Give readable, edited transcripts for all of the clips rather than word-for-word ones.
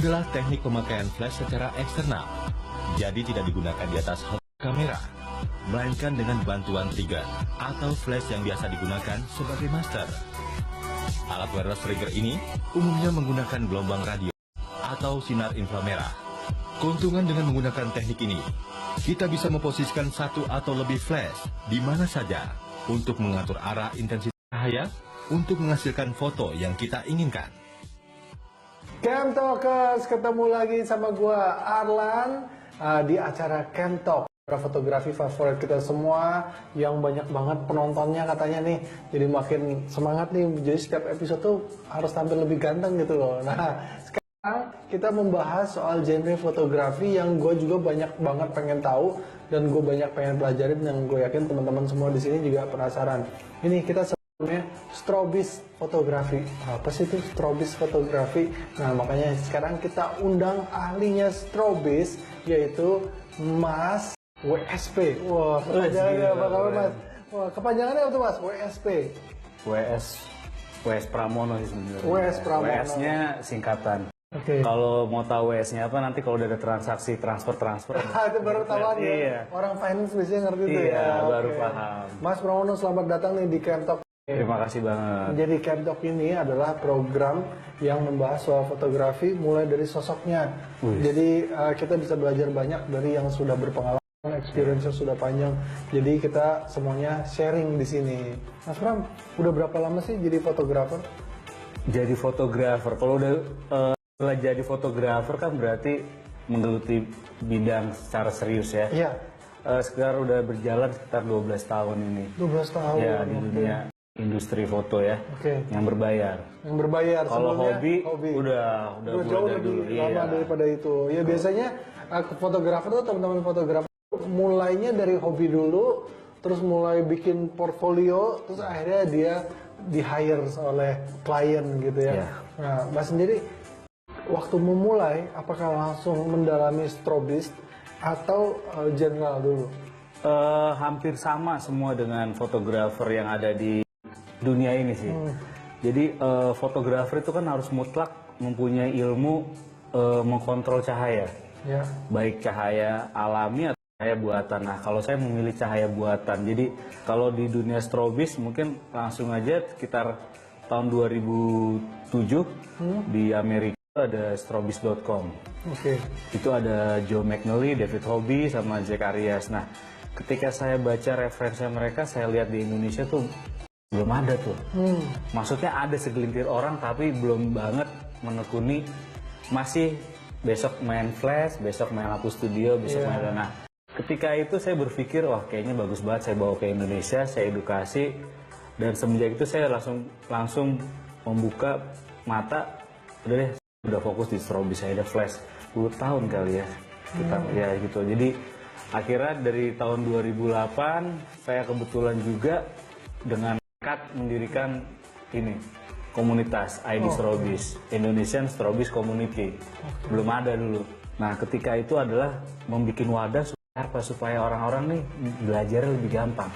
adalah teknik pemakaian flash secara eksternal. Jadi tidak digunakan di atas kamera, melainkan dengan bantuan trigger atau flash yang biasa digunakan sebagai master. Alat wireless trigger ini umumnya menggunakan gelombang radio atau sinar inframerah. Keuntungan dengan menggunakan teknik ini, kita bisa memposisikan satu atau lebih flash di mana saja untuk mengatur arah intensitas cahaya untuk menghasilkan foto yang kita inginkan. Camtalkers, ketemu lagi sama gua Arlan di acara Camtalk, fotografi favorit kita semua yang banyak banget penontonnya katanya nih, jadi makin semangat nih, jadi setiap episode tuh harus tampil lebih ganteng gitu loh. Nah sekarang kita membahas soal genre fotografi yang gue juga banyak banget pengen tahu dan gue banyak pengen pelajarin, yang gue yakin teman-teman semua di sini juga penasaran. Ini kita sebutnya strobist fotografi. Apa sih itu strobist fotografi? Nah makanya sekarang kita undang ahlinya strobist, yaitu Mas WSP. Wah, kepanjangannya apa kabar Mas? Wah, kepanjangannya apa tuh Mas? WSP. WS Pramono sih sebenarnya. WS Pramono. WS-nya singkatan. Oke. Kalau mau tahu WS-nya apa, nanti kalau udah ada transaksi transfer. Itu baru tahuan ya. Iya. Orang finance biasanya ngerti tuh ya. Iya, baru Oke. paham. Mas Pramono, selamat datang nih di Camtalk. Terima kasih banget. Jadi Camtalk ini adalah program yang membahas soal fotografi mulai dari sosoknya. Jadi kita bisa belajar banyak dari yang sudah berpengalaman, experience sudah panjang. Jadi kita semuanya sharing di sini. Mas Pram, udah berapa lama sih jadi fotografer? Jadi fotografer, kalau udah setelah jadi fotografer kan berarti menggeluti bidang secara serius ya. Iya. Sekarang udah berjalan sekitar 12 tahun ini. 12 tahun. Ya, di dunia industri foto ya. Oke. Yang berbayar. Yang berbayar. Kalau sebelumnya hobi udah jauh mulai lebih dulu. lama Iya. daripada itu. Ya biasanya fotografer tuh, teman-teman fotografer mulainya dari hobi dulu, terus mulai bikin portfolio, terus akhirnya dia di hire oleh klien gitu ya. Iya. Nah, Mas sendiri waktu memulai apakah langsung mendalami strobist atau general dulu? Hampir sama semua dengan fotografer yang ada di dunia ini sih. Jadi fotografer itu kan harus mutlak mempunyai ilmu mengkontrol cahaya, Ya. baik cahaya alami atau cahaya buatan. Nah, kalau saya memilih cahaya buatan. Jadi kalau di dunia strobist mungkin langsung aja sekitar tahun 2007 di Amerika ada strobist.com. Oke. Itu ada Joe McNally, David Hobby, sama Jack Arias. Nah, ketika saya baca referensi mereka, saya lihat di Indonesia tuh belum ada tuh. Maksudnya ada segelintir orang, tapi belum banget menekuni. Masih besok main flash, besok main lampu studio, besok main. Nah, ketika itu saya berpikir, wah kayaknya bagus banget saya bawa ke Indonesia, saya edukasi. Dan semenjak itu saya langsung membuka mata, udah deh, udah fokus di strobist, saya ada flash 10 tahun kali ya kita ya gitu. Jadi akhirnya dari tahun 2008 saya kebetulan juga dengan nekat mendirikan ini komunitas ID Strobist, Indonesian Strobist Community. Belum ada dulu. Nah ketika itu adalah membuat wadah supaya orang-orang nih belajar lebih gampang.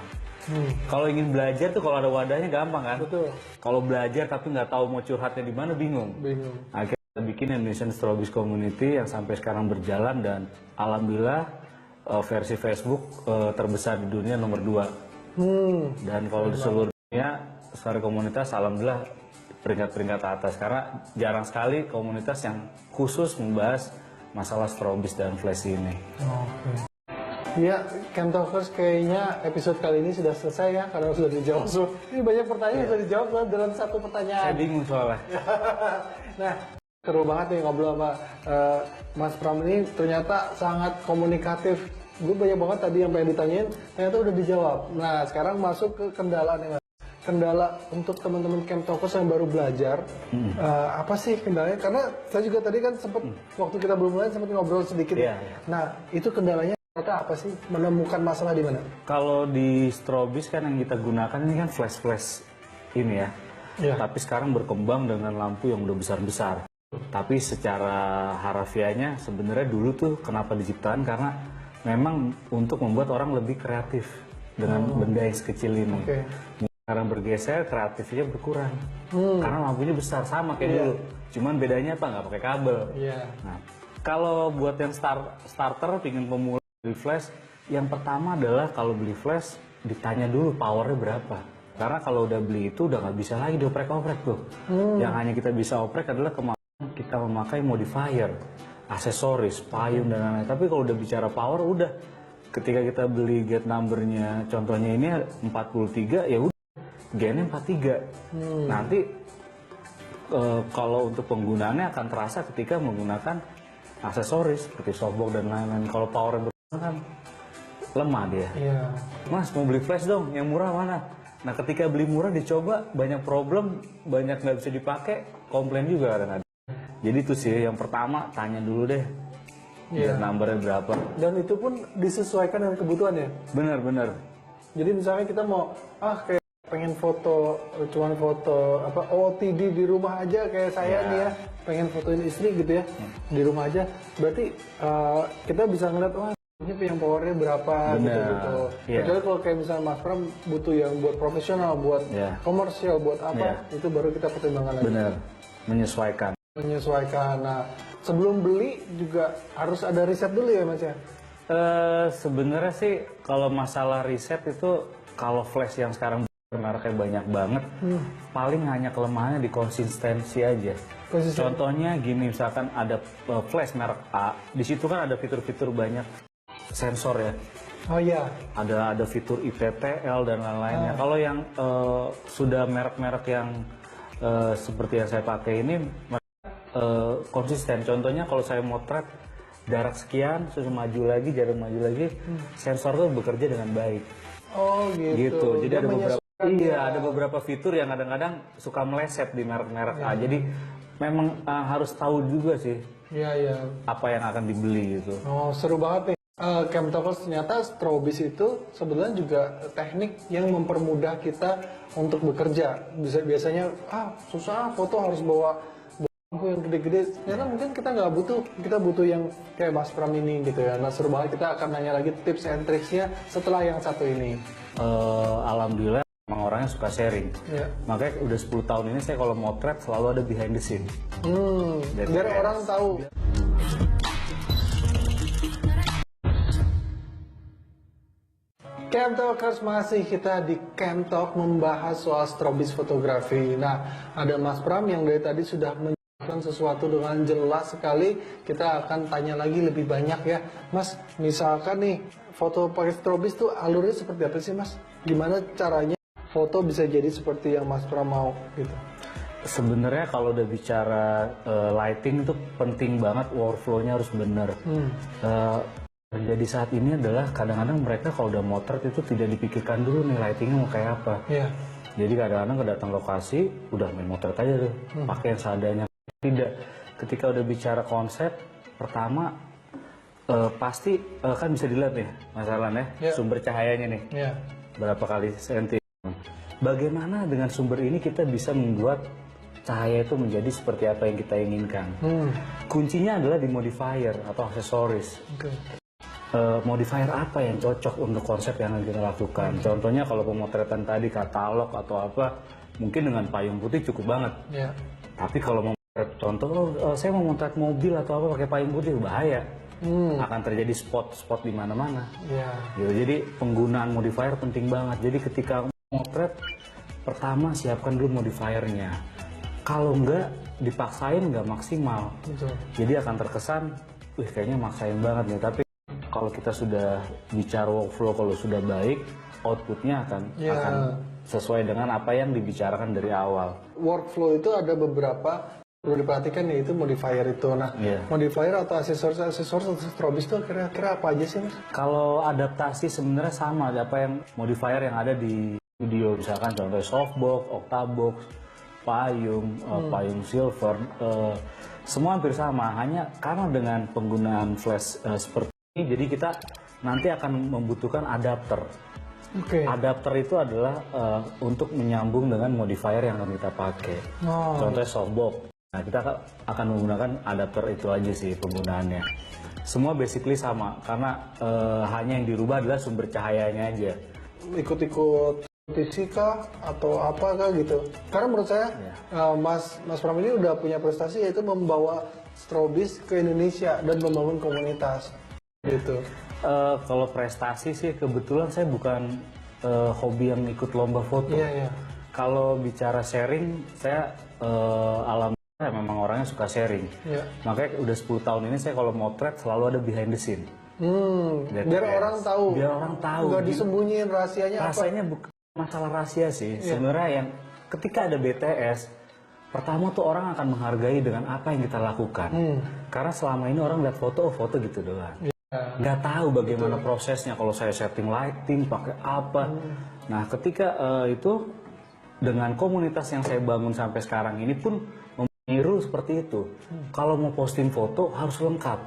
Kalau ingin belajar tuh kalau ada wadahnya gampang kan? Betul. Kalau belajar tapi nggak tahu mau curhatnya di mana bingung. Bingung. Akhirnya kita bikin Indonesian Strobist Community yang sampai sekarang berjalan, dan alhamdulillah versi Facebook terbesar di dunia nomor 2. Dan kalau di seluruh dunia secara komunitas alhamdulillah peringkat-peringkat atas, karena jarang sekali komunitas yang khusus membahas masalah strobist dan flash ini. Oke. Ya, Camtalkers, kayaknya episode kali ini sudah selesai ya, karena sudah dijawab. Ini banyak pertanyaan sudah dijawab dalam satu pertanyaan. Saya bingung soalnya. Nah, seru banget nih ngobrol sama Mas Pram ini, ternyata sangat komunikatif. Gue banyak banget tadi yang pengen ditanyain, ternyata udah dijawab. Nah, sekarang masuk ke kendala nih, Mas. Kendala untuk teman-teman Camtalkers yang baru belajar, apa sih kendalanya? Karena saya juga tadi kan sempat, waktu kita belum mulai sempat ngobrol sedikit. Iya. Nah, itu kendalanya mereka apa sih? Menemukan masalah di mana? Kalau di strobist kan yang kita gunakan ini kan flash-flash ini ya. Iya. Tapi sekarang berkembang dengan lampu yang udah besar-besar. Tapi secara harafiahnya sebenarnya dulu tuh kenapa diciptakan, karena memang untuk membuat orang lebih kreatif dengan benda yang sekecil ini. Oke. sekarang bergeser, kreatifnya berkurang. Karena lampunya besar, sama kayak dulu. Cuman bedanya apa? Nggak pakai kabel. Nah, kalau buat yang starter, pingin pemula beli flash, yang pertama adalah kalau beli flash, ditanya dulu powernya berapa. Karena kalau udah beli itu udah nggak bisa lagi dioprek-oprek tuh. Yang hanya kita bisa oprek adalah kemampuan kita memakai modifier, aksesoris, payung dan lain-lain. Tapi kalau udah bicara power, udah ketika kita beli gate numbernya, contohnya ini 43, ya udah gennya 43. Nanti kalau untuk penggunaannya akan terasa ketika menggunakan aksesoris seperti softbox dan lain-lain. Kalau powernya berkurang kan lemah dia. Mas mau beli flash dong, yang murah mana? Nah ketika beli murah dicoba banyak problem, banyak nggak bisa dipakai, komplain juga kadang-kadang. Jadi itu sih yang pertama, tanya dulu deh numbernya berapa. Dan itu pun disesuaikan dengan kebutuhan ya. Benar. Jadi misalnya kita mau kayak pengen foto, cuman foto OOTD di rumah aja kayak saya nih ya, pengen fotoin istri gitu ya di rumah aja. Berarti kita bisa ngeliat ini yang powernya berapa gitu. Kecuali kalau kayak misalnya Mas Pram butuh yang buat profesional, buat komersial, buat apa, itu baru kita pertimbangkan lagi. Benar, menyesuaikan. Nah, sebelum beli juga harus ada riset dulu ya Mas ya? Sebenarnya sih kalau masalah riset itu, kalau flash yang sekarang mereknya banyak banget, paling hanya kelemahannya di konsistensi aja. Contohnya gini, misalkan ada flash merek A, di situ kan ada fitur-fitur banyak sensor ya. Ada fitur IPTL dan lain-lainnya. Kalau yang sudah merek-merek yang seperti yang saya pakai ini, konsisten. Contohnya kalau saya motret jarak sekian, terus maju lagi, jarak maju lagi, sensor itu bekerja dengan baik. Gitu. Jadi ada beberapa fitur yang kadang-kadang suka meleset di merek-merek A. Jadi memang harus tahu juga sih apa yang akan dibeli gitu. Seru banget nih. Camtalkers ternyata strobis itu sebenarnya juga teknik yang mempermudah kita untuk bekerja. Biasanya susah foto harus bawa lampu yang gede-gede. Ternyata mungkin kita nggak butuh, kita butuh yang kayak Mas Pram ini gitu ya. Nah seru banget, kita akan nanya lagi tips and tricksnya setelah yang satu ini. Alhamdulillah emang orangnya suka sharing. Makanya udah 10 tahun ini saya kalau motret selalu ada behind the scene. Biar orang tahu. Camtalkers, masih kita di Camtalk membahas soal strobis fotografi. Nah, ada Mas Pram yang dari tadi sudah menjelaskan sesuatu dengan jelas sekali. Kita akan tanya lagi lebih banyak ya. Mas, misalkan nih, foto pakai strobis tuh alurnya seperti apa sih Mas? Gimana caranya foto bisa jadi seperti yang Mas Pram mau gitu? Sebenarnya kalau udah bicara lighting itu penting banget, workflow-nya harus benar. Terjadi saat ini adalah kadang-kadang mereka kalau udah motret itu tidak dipikirkan dulu nih lightingnya mau kayak apa. Jadi kadang-kadang datang lokasi udah main motret aja tuh, pakai yang seadanya. Tidak, ketika udah bicara konsep, pertama pasti kan bisa dilihat nih Mas Arlan ya, sumber cahayanya nih, berapa kali senti. Bagaimana dengan sumber ini kita bisa membuat cahaya itu menjadi seperti apa yang kita inginkan. Kuncinya adalah di modifier atau aksesoris. Modifier apa yang cocok untuk konsep yang akan kita lakukan. Contohnya kalau pemotretan tadi katalog atau apa, mungkin dengan payung putih cukup banget. Tapi kalau mau contoh, saya mau motret mobil atau apa pakai payung putih, bahaya. Akan terjadi spot-spot di mana-mana. Gitu. Jadi penggunaan modifier penting banget. Jadi ketika motret, pertama siapkan dulu modifiernya. Kalau enggak, dipaksain nggak maksimal. Jadi akan terkesan, kayaknya maksain banget nih. Tapi kalau kita sudah bicara workflow, kalau sudah baik, outputnya akan sesuai dengan apa yang dibicarakan dari awal. Workflow itu ada beberapa perlu diperhatikan, yaitu modifier itu. Nah, modifier atau aksesoris atau strobis itu kira-kira apa aja sih Mas? Kalau adaptasi sebenarnya sama, apa yang modifier yang ada di studio, misalkan contoh softbox, octabox, payung, payung silver, semua hampir sama. Hanya karena dengan penggunaan flash seperti ini, jadi kita nanti akan membutuhkan adapter. Adapter itu adalah untuk menyambung dengan modifier yang akan kita pakai. Contohnya softbox. Nah, kita akan menggunakan adapter itu aja sih penggunaannya. Semua basically sama, karena hanya yang dirubah adalah sumber cahayanya aja. Ikut-ikut kompetisi kah atau apa kah gitu. Karena menurut saya Mas Pram ini udah punya prestasi yaitu membawa Strobis ke Indonesia dan membangun komunitas gitu. Kalau prestasi sih kebetulan saya bukan hobi yang ikut lomba foto. Iya, iya. Kalau bicara sharing, saya alhamdulillah memang orangnya suka sharing. Iya. Makanya udah 10 tahun ini saya kalau motret selalu ada behind the scene. Biar orang tahu. Biar orang tahu. Nggak disembunyiin rahasianya apa. Rasanya bukan masalah rahasia sih. Sebenarnya yang ketika ada BTS, pertama tuh orang akan menghargai dengan apa yang kita lakukan. Karena selama ini orang lihat foto, oh foto gitu doang. Nggak tahu bagaimana prosesnya, kalau saya setting lighting pakai apa. Nah ketika itu dengan komunitas yang saya bangun sampai sekarang ini pun meniru seperti itu. Kalau mau posting foto harus lengkap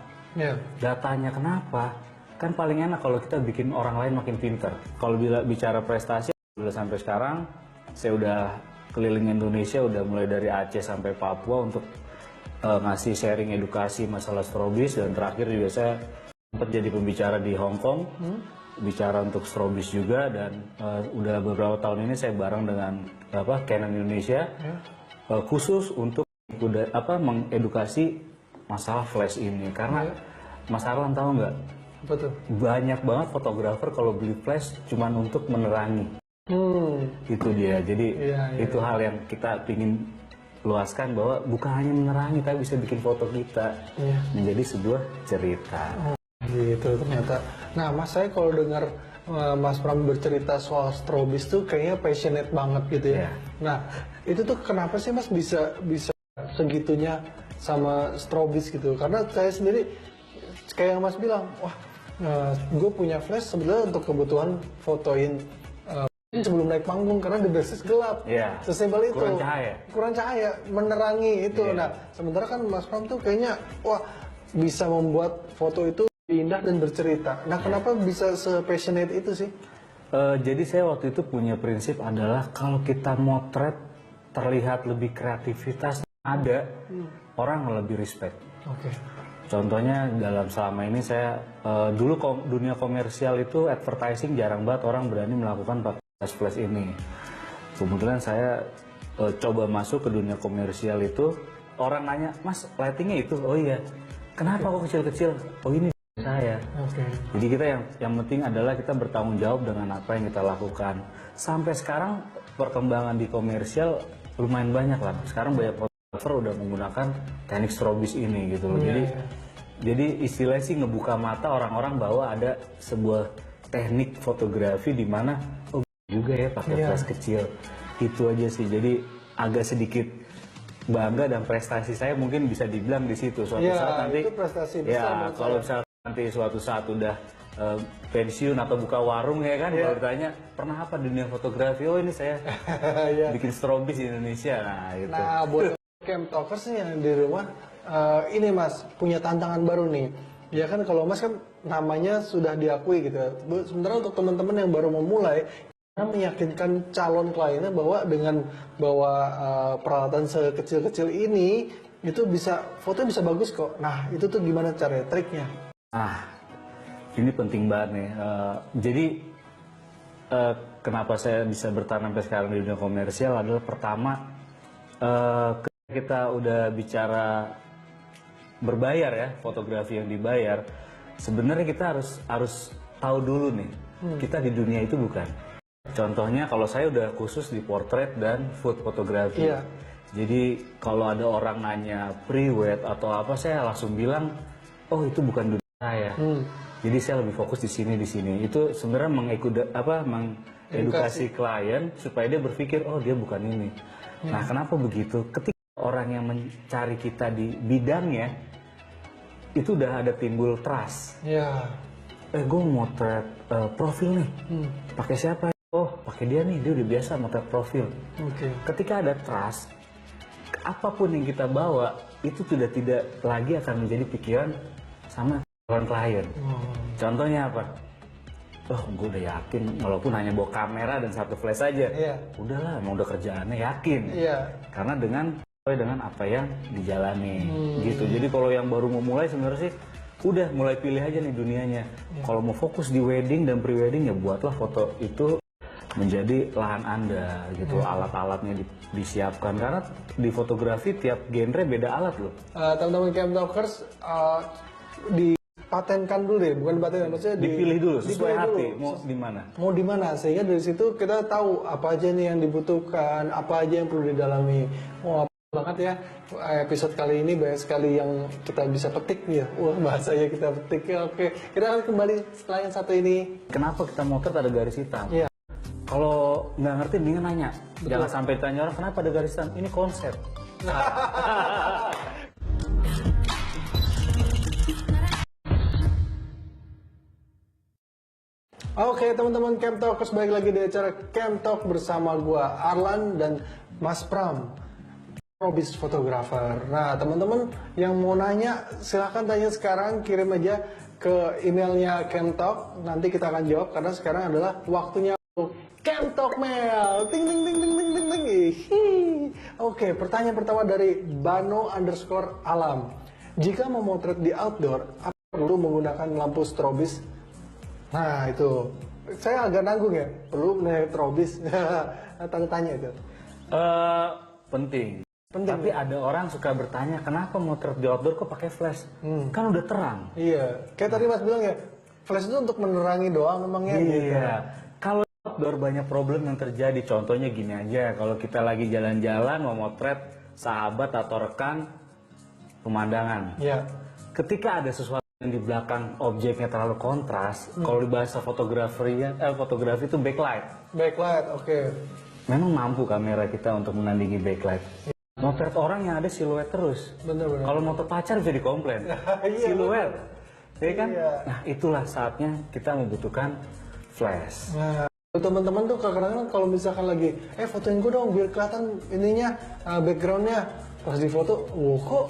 datanya. Kenapa? Kan paling enak kalau kita bikin orang lain makin pinter. Kalau bicara prestasi sampai sekarang saya udah keliling Indonesia, udah mulai dari Aceh sampai Papua untuk ngasih sharing edukasi masalah Strobis, dan terakhir juga saya sempat jadi pembicara di Hong Kong, bicara untuk Strobis juga, dan udah beberapa tahun ini saya bareng dengan Canon Indonesia khusus untuk mengedukasi masalah flash ini. Karena Mas Arlan tahu nggak? Betul. Banyak banget fotografer kalau beli flash cuman untuk menerangi. Itu dia. Jadi itu hal yang kita ingin luaskan, bahwa bukan hanya menerangi tapi bisa bikin foto kita menjadi sebuah cerita. Gitu ternyata. Nah Mas, saya kalau dengar Mas Pram bercerita soal Strobis tuh kayaknya passionate banget gitu ya. Nah itu tuh kenapa sih Mas bisa segitunya sama Strobis gitu? Karena saya sendiri kayak yang Mas bilang, wah gue punya flash sebenarnya untuk kebutuhan fotoin sebelum naik panggung karena the basis gelap. Sesimpel itu. Kurang cahaya, menerangi itu. Nah sementara kan Mas Pram tuh kayaknya wah bisa membuat foto itu indah dan bercerita. Nah, kenapa bisa se-passionate itu sih? Jadi saya waktu itu punya prinsip adalah kalau kita motret terlihat lebih kreativitas ada, orang lebih respect. Contohnya dalam selama ini saya dulu dunia komersial itu advertising jarang banget orang berani melakukan pakai flash ini. Kemudian saya coba masuk ke dunia komersial itu, orang nanya, "Mas, lightingnya itu?" "Oh iya." "Kenapa kok kecil-kecil?" "Oh ini saya." Jadi kita yang penting adalah kita bertanggung jawab dengan apa yang kita lakukan. Sampai sekarang perkembangan di komersial lumayan banyak lah. Sekarang banyak fotografer udah menggunakan teknik Strobis ini gitu loh. Jadi istilahnya sih ngebuka mata orang-orang bahwa ada sebuah teknik fotografi di mana oh juga ya pakai flash kecil. Itu aja sih. Jadi agak sedikit bangga, dan prestasi saya mungkin bisa dibilang di situ. Suatu saat nanti itu prestasi besar kalau misalnya nanti suatu saat udah pensiun atau buka warung ya kan, kalau ditanya pernah apa dunia fotografi, oh ini saya bikin Strobis di Indonesia. Nah itu. Nah buat camp talkers nih yang di rumah, ini Mas punya tantangan baru nih. Ya kan kalau Mas kan namanya sudah diakui gitu. Sementara untuk teman-teman yang baru memulai, meyakinkan calon kliennya bahwa dengan bawa peralatan sekecil-kecil ini itu bisa foto bisa bagus kok. Nah itu tuh gimana caranya, triknya? Ini penting banget nih. Jadi kenapa saya bisa bertahan sampai sekarang di dunia komersial adalah pertama, ketika kita udah bicara berbayar ya, fotografi yang dibayar, sebenarnya kita harus tahu dulu nih, kita di dunia itu bukan. Contohnya kalau saya udah khusus di portrait dan food fotografi. Jadi kalau ada orang nanya pre-wed atau apa, saya langsung bilang, oh itu bukan dunia saya. Jadi saya lebih fokus di sini. Itu sebenarnya mengedukasi klien supaya dia berpikir, oh dia bukan ini. Nah kenapa begitu? Ketika orang yang mencari kita di bidangnya, itu udah ada timbul trust. Gue mau motret profil nih, pakai siapa? Oh pakai dia nih, dia udah biasa motret profil. Ketika ada trust, apapun yang kita bawa itu sudah tidak lagi akan menjadi pikiran sama klien. Contohnya apa? Oh gue udah yakin, walaupun hanya bawa kamera dan satu flash aja, udahlah emang udah kerjaannya yakin. Karena dengan apa yang dijalani gitu. Jadi kalau yang baru mau mulai sebenarnya sih udah mulai pilih aja nih dunianya. Kalau mau fokus di wedding dan pre-wedding ya buatlah foto itu menjadi lahan Anda gitu, alat-alatnya disiapkan karena di fotografi tiap genre beda alat loh. Teman-teman Camtalkers, dipatenkan dulu deh, bukan patenkan, maksudnya Dipilih dulu sesuai dipilih hati dulu. mau di mana. Mau di mana, sehingga dari situ kita tahu apa aja nih yang dibutuhkan, apa aja yang perlu didalami. Wah, banget ya, episode kali ini banyak sekali yang kita bisa petik ya. Wah, bahasanya kita petik ya. Oke, kita akan kembali setelah yang satu ini. Kenapa kita motret ada garis hitam? Iya. Kalau nggak ngerti mendingan nanya. Jangan sampai ditanya orang kenapa ada garis hitam. Ini konsep. Oke, teman-teman Camtalkers, balik lagi di acara Camtalk bersama gua Arlan dan Mas Pram, Strobis fotografer. Nah, teman-teman yang mau nanya silahkan tanya sekarang, kirim aja ke emailnya Camtalk. Nanti kita akan jawab karena sekarang adalah waktunya Camtalk Mail. Ting ting ting ting ting ting ting. Oke, pertanyaan pertama dari Bano_alam. Jika memotret di outdoor, apa perlu menggunakan lampu strobis? Nah, itu saya agak nanggung ya, perlu menggunakan strobis. Tanda tanya itu. Penting. Penting, Tapi ada orang suka bertanya kenapa motret di outdoor kok pakai flash? Kan udah terang. Iya, kayak tadi Mas bilang ya, flash itu untuk menerangi doang memangnya gitu. Iya. Kalau outdoor banyak problem yang terjadi. Contohnya gini aja, kalau kita lagi jalan-jalan mau motret sahabat atau rekan pemandangan. Iya. Ketika ada sesuatu yang di belakang objeknya terlalu kontras, kalau di bahasa fotografi itu backlight. Backlight, oke. Memang mampu kamera kita untuk menandingi backlight. Motret orang yang ada siluet terus. Bener-bener. Kalau motret pacar bisa dikomplain. Iya, Siluet. Ya kan? Iya. Nah, itulah saatnya kita membutuhkan flash. Nah, teman-teman tuh kadang-kadang kalau misalkan lagi, fotoin gue dong biar kelihatan ininya, backgroundnya. Pas di foto, kok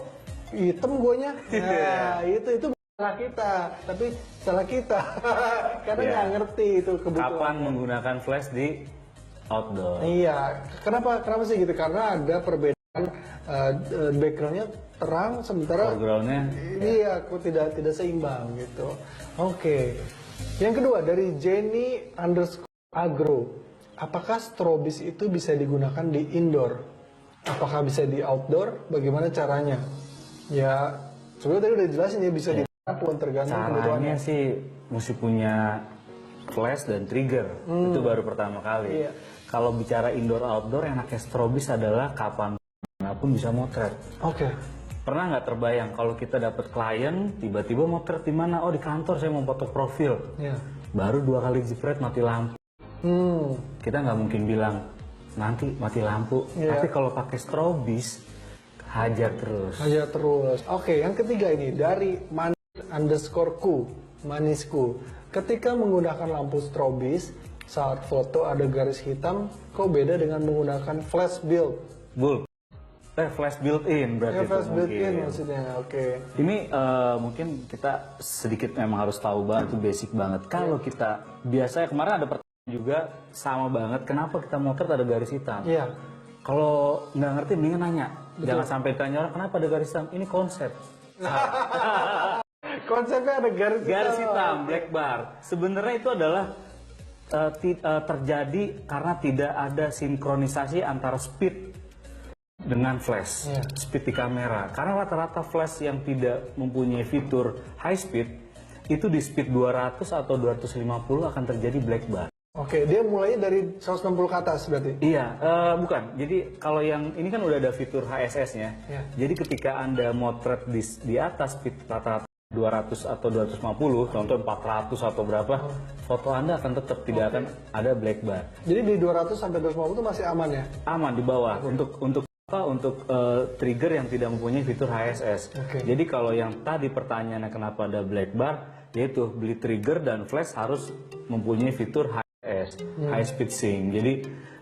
hitam guanya. Nah, itu salah kita, tapi salah kita. Karena nggak ngerti itu kebutuhan. Kapan menggunakan flash di outdoor? Iya, kenapa sih gitu? Karena ada perbedaan backgroundnya terang sementara Foregroundnya iya, kok tidak seimbang gitu. Oke. Yang kedua dari Jenny_agro. Apakah strobis itu bisa digunakan di indoor? Apakah bisa di outdoor? Bagaimana caranya? Ya, sebenarnya tadi udah jelasin ya, bisa di mana pun tergantung kebutuhannya. caranya sih mesti punya flash dan trigger. Itu baru pertama kali. Iya. Kalau bicara indoor outdoor, enaknya strobis adalah kapan pun bisa motret. Oke. Pernah nggak terbayang kalau kita dapat klien tiba-tiba motret di mana? Oh, di kantor saya mau foto profil. Iya. Baru 2 kali jepret mati lampu. Kita nggak mungkin bilang nanti mati lampu. Iya. Tapi kalau pakai strobis hajar terus. Aja terus. Oke, yang ketiga ini dari _ku, manisku. Ketika menggunakan lampu strobis saat foto ada garis hitam, kok beda dengan menggunakan flash build? Flash built-in berarti itu Flash built in mungkin. maksudnya. Oke. Ini mungkin kita sedikit memang harus tahu banget, itu basic banget. Kalau kita biasanya kemarin ada pertanyaan juga sama banget, kenapa kita motret ada garis hitam? Iya. Kalau nggak ngerti mendingan nanya. Jangan sampai tanya orang kenapa ada garis hitam. Ini konsep. Konsepnya ada garis Hitam, black bar. Sebenarnya itu adalah terjadi karena tidak ada sinkronisasi antara speed dengan flash, Iya. speed di kamera. Karena rata-rata flash yang tidak mempunyai fitur high speed itu di speed 200 atau 250 akan terjadi black bar. Oke, dia mulainya dari 160 ke atas berarti. Iya, bukan. Jadi kalau yang ini kan udah ada fitur HSS-nya. Iya. Jadi ketika Anda motret di atas speed rata-rata 200 atau 250, contoh 400 atau berapa, foto Anda akan tetap tidak akan ada black bar. Jadi di 200 sampai 250 itu masih aman ya? Aman di bawah untuk trigger yang tidak mempunyai fitur HSS. Oke. Jadi kalau yang tadi pertanyaannya kenapa ada black bar, yaitu beli trigger dan flash harus mempunyai fitur HSS, high speed sync.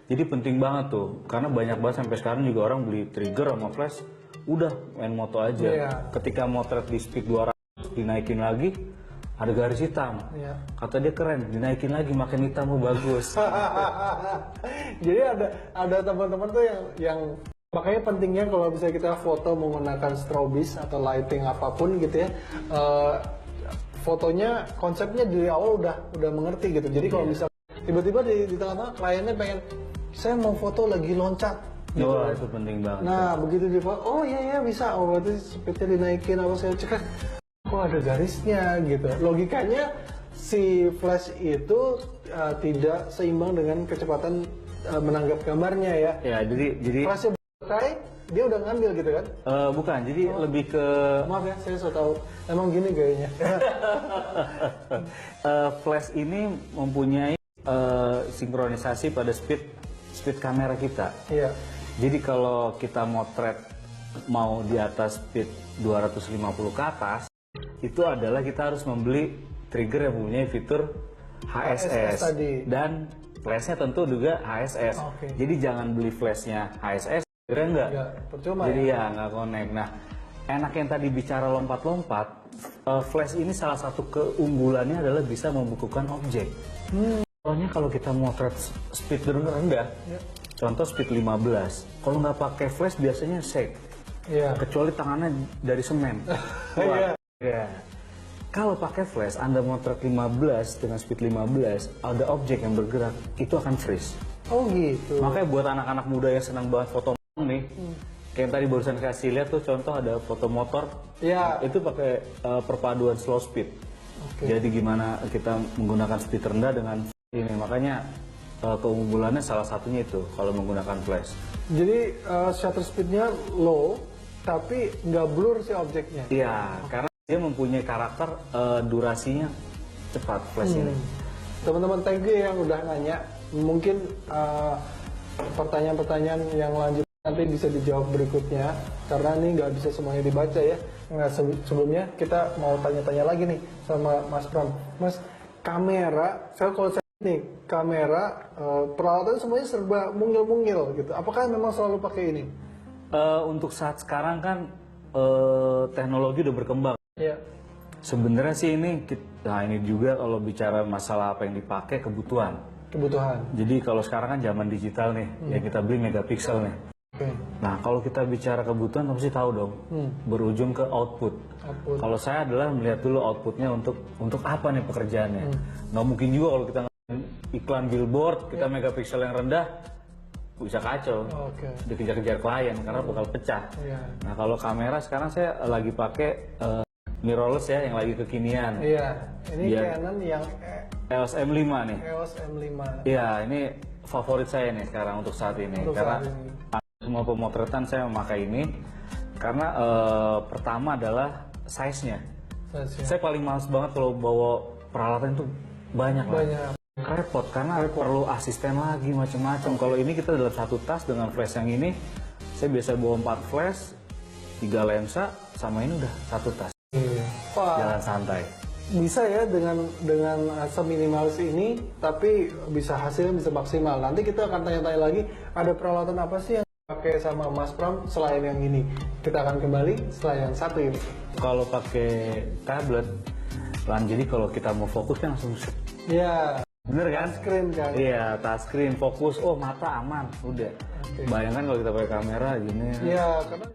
Jadi penting banget tuh, karena banyak banget sampai sekarang juga orang beli trigger sama flash, udah main moto aja. Iya. Ketika motret di speed 200 dinaikin lagi, ada garis hitam. Iya. Kata dia keren, dinaikin lagi makin hitam, bagus. Jadi ada teman-teman tuh yang makanya pentingnya kalau bisa kita foto menggunakan strobis atau lighting apapun gitu ya, fotonya konsepnya dari awal udah mengerti gitu. Jadi kalau bisa tiba-tiba di tengah-tengah kliennya pengen, saya mau foto lagi loncat. Gitu Oh, kan. itu penting banget. Nah begitu di foto, oh iya bisa, oh berarti speednya dinaikin, apa saya cek, kok ada garisnya gitu. Logikanya si flash itu tidak seimbang dengan kecepatan menanggap gambarnya ya. Ya, jadi Flashnya pakai, dia udah ngambil gitu kan? bukan, jadi lebih ke Maaf ya, saya so tahu. Emang gini gayanya. flash ini mempunyai sinkronisasi pada speed kamera kita. Iya. Jadi kalau kita motret mau di atas speed 250 ke atas, itu adalah kita harus membeli trigger yang mempunyai fitur HSS tadi. dan flashnya tentu juga HSS. Oke. Jadi jangan beli flashnya HSS, kira enggak? Enggak, percuma Jadi ya. ya nggak connect. Nah, enak yang tadi bicara lompat-lompat, flash ini salah satu keunggulannya adalah bisa membukukan objek. Soalnya kalau kita motret speed rendah, contoh speed 15, kalau nggak pakai flash biasanya shake, Iya. kecuali tangannya dari semen. Iya. Ya. Kalau pakai flash, Anda motret 15 dengan speed 15, ada objek yang bergerak, itu akan freeze. Oh gitu. Makanya buat anak-anak muda yang senang banget foto nih, kayak yang tadi barusan kasih lihat tuh contoh ada foto motor, Iya. itu pakai perpaduan slow speed. Oke. Jadi gimana kita menggunakan speed rendah dengan ini, makanya keunggulannya salah satunya itu kalau menggunakan flash. Jadi shutter speednya low, tapi nggak blur si objeknya. Iya, karena dia mempunyai karakter durasinya cepat flash ini. Teman-teman thank you yang udah nanya. Mungkin pertanyaan-pertanyaan yang lanjut nanti bisa dijawab berikutnya, karena ini nggak bisa semuanya dibaca ya. Nah, sebelumnya kita mau tanya-tanya lagi nih sama Mas Pram. Mas, kamera, kalau saya nih kamera peralatan semuanya serba mungil-mungil gitu. Apakah memang selalu pakai ini? Untuk saat sekarang kan teknologi udah berkembang. Iya. Sebenarnya sih nah ini juga kalau bicara masalah apa yang dipakai kebutuhan. Kebutuhan. Jadi kalau sekarang kan zaman digital nih, ya kita beli megapiksel nih. Oke. Nah kalau kita bicara kebutuhan, pasti tahu dong, berujung ke output. Output. Kalau saya adalah melihat dulu outputnya untuk apa nih pekerjaannya. Nggak mungkin juga kalau kita iklan billboard, kita megapiksel yang rendah, bisa kacau. Oke. Dikejar-kejar klien karena bakal pecah. Iya. Nah kalau kamera sekarang saya lagi pakai mirrorless ya, yang lagi kekinian. Iya. Ini Iya. Canon yang EOS M5 nih. EOS M5. Iya, ini favorit saya nih sekarang untuk saat ini. Untuk Karena saat ini. semua pemotretan saya memakai ini. Karena pertama adalah size-nya. Saya paling males banget kalau bawa peralatan itu banyak. Banyak. Repot karena perlu asisten lagi macam-macam. Kalau ini kita dalam satu tas dengan flash yang ini, saya biasa bawa 4 flash, 3 lensa, sama ini udah satu tas. Iya. Wah, Jalan santai. bisa ya dengan seminimalis ini, tapi bisa hasilnya bisa maksimal. Nanti kita akan tanya-tanya lagi, ada peralatan apa sih yang dipakai sama Mas Pram selain yang ini. Kita akan kembali setelah yang satu ini. Kalau pakai tablet, jadi kalau kita mau fokus kan langsung Ya, bener kan? screen kan. Iya, touchscreen, fokus, oh mata aman, udah. Oke. Bayangkan kalau kita pakai kamera gini. Ya, karena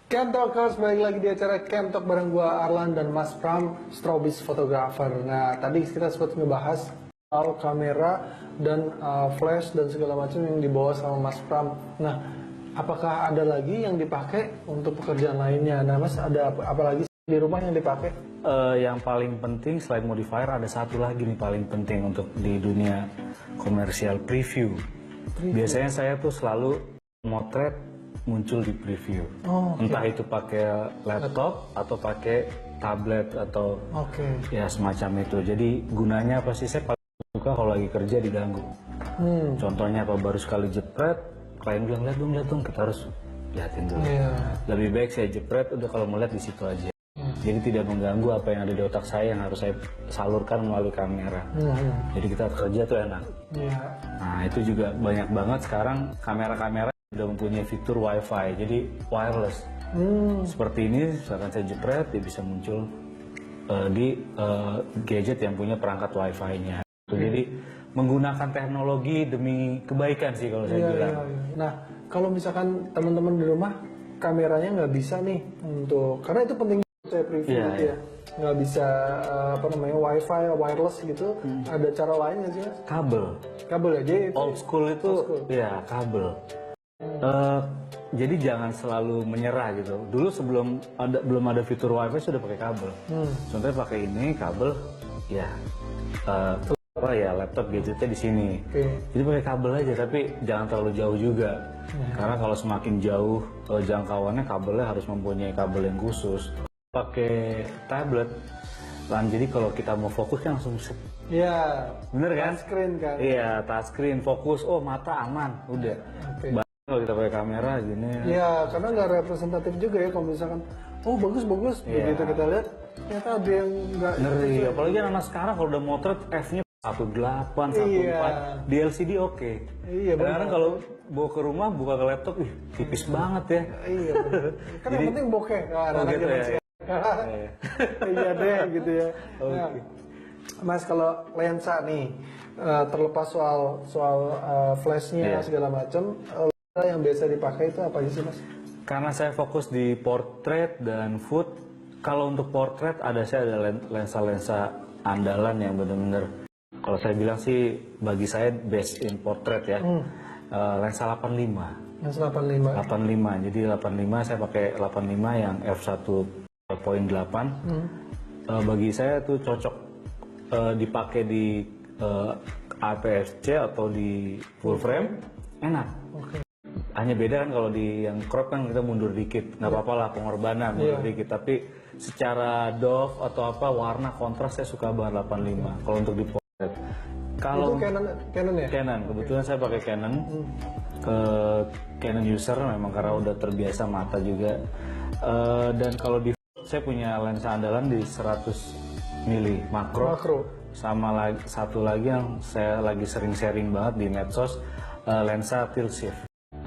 Camp Talkers, balik lagi di acara Camp Talk bareng gua Arlan dan Mas Pram, strobis photographer. Nah, tadi kita sempat ngebahas soal kamera dan flash dan segala macam yang dibawa sama Mas Pram. Nah, apakah ada lagi yang dipakai untuk pekerjaan lainnya? Nah, Mas, ada apa lagi di rumah yang dipakai? Yang paling penting selain modifier ada satu lagi nih paling penting untuk di dunia komersial, preview. Biasanya saya tuh selalu motret muncul di preview. Oh, oke. Entah itu pakai laptop atau pakai tablet atau Oke. ya semacam itu. Jadi gunanya apa sih, saya paling suka kalau lagi kerja diganggu. Contohnya apa, baru sekali jepret, klien bilang lihat dong, kita harus liatin dulu. Iya. Lebih baik saya jepret, udah kalau mau lihat di situ aja. Jadi tidak mengganggu apa yang ada di otak saya yang harus saya salurkan melalui kamera. Jadi kita kerja tuh enak. Iya. Nah itu juga banyak banget sekarang kamera-kamera sudah mempunyai fitur WiFi, jadi wireless. Seperti ini, misalkan saya jepret, dia bisa muncul di gadget yang punya perangkat WiFi-nya. Jadi menggunakan teknologi demi kebaikan sih kalau saya bilang. Iya. Nah, kalau misalkan teman-teman di rumah kameranya nggak bisa nih untuk, karena itu penting saya preview Iya, gitu iya. ya. nggak bisa apa namanya wifi, wireless gitu, ada cara lain nggak sih mas? Kabel aja itu. Old school itu ya kabel. Jadi jangan selalu menyerah gitu. Dulu belum ada fitur wifi sudah pakai kabel. Contohnya pakai ini kabel, ya apa ya laptop gadgetnya di sini. Jadi pakai kabel aja, tapi jangan terlalu jauh juga. Karena kalau semakin jauh jangkauannya kabelnya harus mempunyai kabel yang khusus. Pakai tablet, jadi kalau kita mau fokus kan langsung set. Iya. Bener kan? Touchscreen kan. Iya, touchscreen, fokus. Oh mata aman, udah. Kalau kita pakai kamera gini. Iya, karena nggak representatif juga ya kalau misalkan, oh bagus, begitu kita lihat, ternyata ada yang nggak. Ngeri, apalagi anak sekarang kalau udah motret F-nya 18, 14, di LCD oke. Iya, kadang kalau bawa ke rumah, buka ke laptop, tipis banget ya. Iya, kan yang penting bokeh. Gitu ya. Iya deh, gitu ya. Nah, Mas, kalau lensa nih, terlepas soal flashnya segala macam, yang biasa dipakai itu apa sih mas? Karena saya fokus di portrait dan food. Kalau untuk portrait saya ada lensa-lensa andalan yang benar-benar, kalau saya bilang sih bagi saya best in portrait ya. Lensa 85. Lensa 85. 85. Jadi 85 saya pakai 85 yang f1.8. Bagi saya itu cocok dipakai di APS-C atau di full frame, enak. Hanya beda kan kalau di yang crop kan kita mundur dikit, nggak apa-apa lah pengorbanan mundur dikit. Tapi secara dove atau apa warna kontras saya suka banget 85. Kalau untuk di portrait. Kalau itu Canon ya? Canon, kebetulan saya pakai Canon. Canon user memang karena udah terbiasa mata juga. Dan kalau di saya punya lensa andalan di 100 mili makro. Sama satu lagi yang saya lagi sering sharing banget di medsos, lensa tilt shift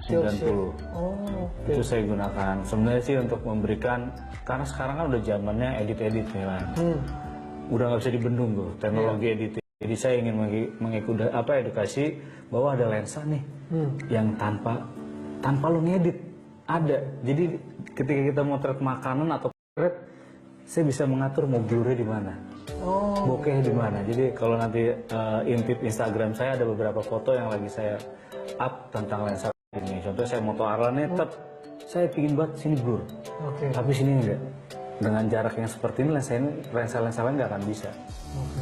90. Itu saya gunakan. Sebenarnya sih untuk memberikan, karena sekarang kan udah zamannya edit-edit nih kan. Udah nggak bisa dibendung tuh teknologi editing. Jadi saya ingin edukasi bahwa ada lensa nih yang tanpa lo ngedit ada. Jadi ketika kita motret makanan atau portrait, saya bisa mengatur mau blurnya di mana. Bokeh di mana. Jadi kalau nanti intip Instagram saya ada beberapa foto yang lagi saya up tentang lensa ini. Contohnya saya moto Arlan nih, saya pingin buat sini blur, tapi sini enggak. Dengan jarak yang seperti ini lensa lain nggak akan bisa,